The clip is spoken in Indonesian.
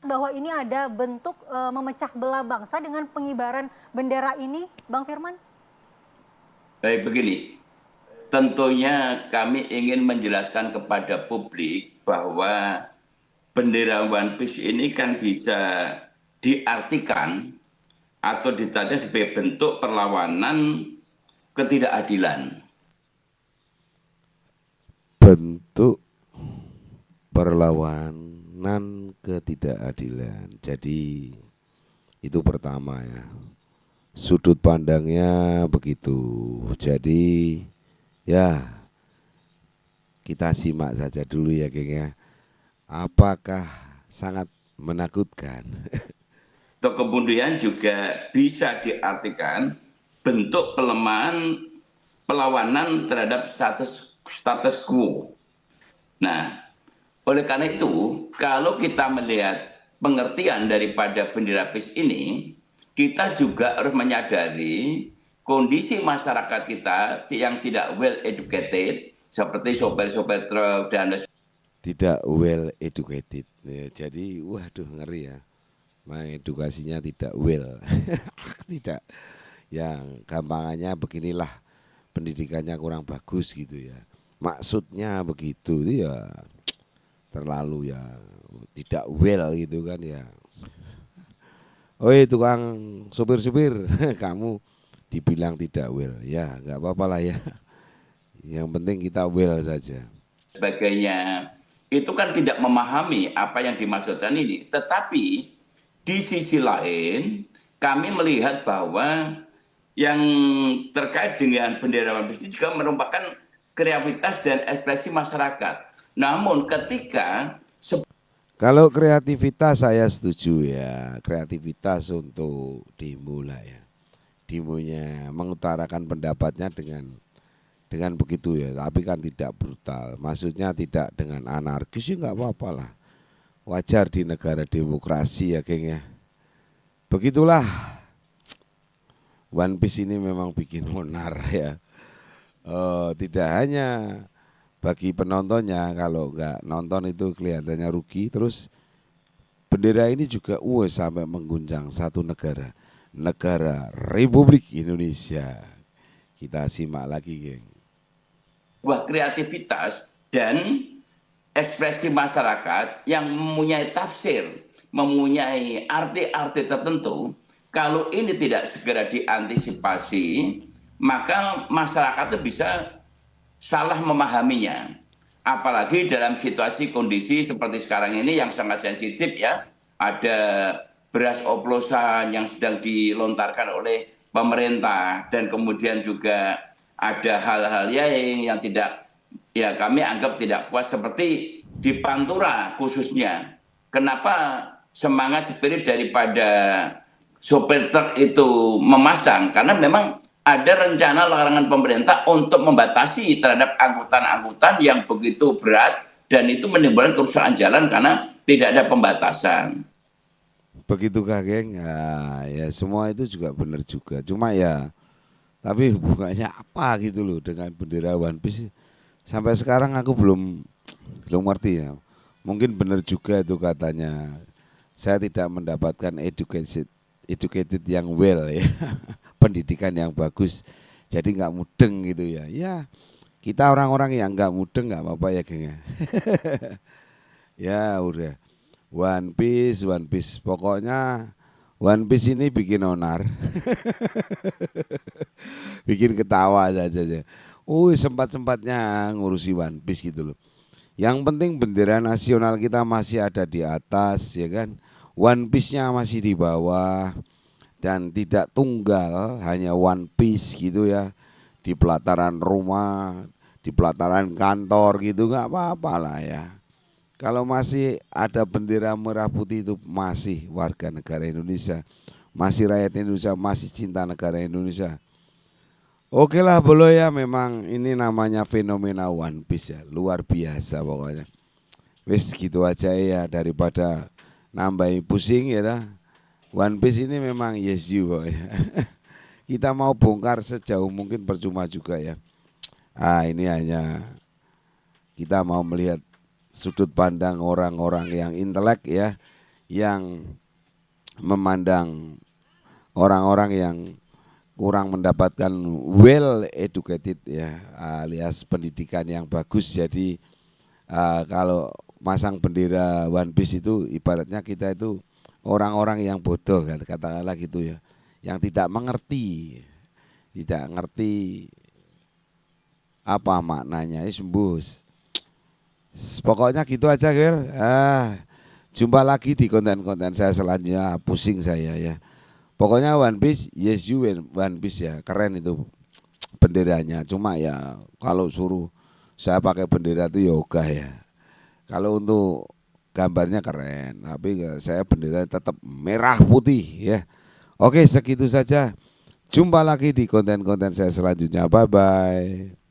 bahwa ini ada bentuk memecah belah bangsa dengan pengibaran bendera ini, Bang Firman? Baik begini, tentunya kami ingin menjelaskan kepada publik bahwa bendera One Piece ini kan bisa diartikan atau ditanya sebagai bentuk perlawanan ketidakadilan. Bentuk perlawanan ketidakadilan. Jadi itu pertama ya. Sudut pandangnya begitu. Jadi ya kita simak saja dulu ya geng ya. Apakah sangat menakutkan? Atau kemudian juga bisa diartikan bentuk pelemahan perlawanan terhadap status quo. Nah, oleh karena itu, kalau kita melihat pengertian daripada bendera PIS ini, kita juga harus menyadari kondisi masyarakat kita yang tidak well educated, seperti sopir-sopir truk dan Tidak well educated. Ya, jadi waduh ngeri ya. Edukasinya tidak well. Tidak. Yang gampangannya beginilah, pendidikannya kurang bagus gitu ya. Maksudnya begitu itu ya terlalu ya tidak well gitu kan ya. Oi tukang supir-supir, kamu dibilang tidak well ya nggak apa-apa lah ya. Yang penting kita well saja. sebagainya. Itu kan tidak memahami apa yang dimaksudkan ini. Tetapi di sisi lain, kami melihat bahwa yang terkait dengan bendera One Piece ini juga merupakan kreativitas dan ekspresi masyarakat. Namun ketika Kalau kreativitas saya setuju ya, kreativitas untuk demo lah ya. Demonya mengutarakan pendapatnya dengan begitu ya, tapi kan tidak brutal. Maksudnya tidak dengan anarkis ya nggak apa-apa lah. Wajar di negara demokrasi ya geng ya. Begitulah One Piece ini memang bikin onar ya. Tidak hanya bagi penontonnya, kalau nggak nonton itu kelihatannya rugi. Terus bendera ini juga sampai mengguncang satu negara, negara Republik Indonesia. Kita simak lagi geng. sebuah kreativitas dan ekspresi masyarakat yang mempunyai tafsir, mempunyai arti-arti tertentu, kalau ini tidak segera diantisipasi, maka masyarakat itu bisa salah memahaminya. Apalagi dalam situasi kondisi seperti sekarang ini yang sangat sensitif ya, ada beras oplosan yang sedang dilontarkan oleh pemerintah dan kemudian juga ada hal-hal yang tidak ya kami anggap tidak puas seperti di Pantura khususnya. Kenapa semangat spirit daripada sopir truk itu memasang? Karena memang ada rencana larangan pemerintah untuk membatasi terhadap angkutan-angkutan yang begitu berat dan itu menimbulkan kerusakan jalan karena tidak ada pembatasan. Begitukah geng? Ya semua itu juga benar juga. Cuma ya, tapi hubungannya apa gitu loh dengan bendera One Piece? Sampai sekarang aku belum ngerti ya. Mungkin benar juga itu katanya. Saya tidak mendapatkan educated yang well ya, pendidikan yang bagus. Jadi nggak mudeng gitu ya. Ya kita orang-orang yang nggak mudeng nggak apa-apa ya geng ya. Ya udah. One Piece. Pokoknya One Piece ini bikin onar, bikin ketawa saja. Sempat-sempatnya ngurusi One Piece gitu loh. Yang penting bendera nasional kita masih ada di atas ya kan. One Piece-nya masih di bawah dan tidak tunggal, hanya One Piece gitu ya. Di pelataran rumah, di pelataran kantor gitu nggak apa-apa lah ya. Kalau masih ada bendera merah putih itu masih warga negara Indonesia, masih rakyat Indonesia, masih cinta negara Indonesia. Oke lah boleh ya, memang ini namanya fenomena One Piece ya, luar biasa pokoknya. Wis gitu aja ya daripada nambahin pusing ya dah. One Piece ini memang yes you pokoknya. Kita mau bongkar sejauh mungkin percuma juga ya. Ini hanya kita mau melihat sudut pandang orang-orang yang intelek ya, yang memandang orang-orang yang kurang mendapatkan well educated ya, alias pendidikan yang bagus. Jadi kalau masang bendera One Piece itu ibaratnya kita itu orang-orang yang bodoh katakanlah gitu ya, yang tidak mengerti, tidak ngerti apa maknanya. Sembus. Pokoknya gitu aja, Ger. Jumpa lagi di konten-konten saya selanjutnya. Pusing saya ya. Pokoknya One Piece, yes you win. One Piece ya, keren itu benderanya. Cuma ya kalau suruh saya pakai bendera itu yoga ya. Kalau untuk gambarnya keren, tapi saya bendera tetap merah putih ya. Oke, segitu saja. Jumpa lagi di konten-konten saya selanjutnya. Bye bye.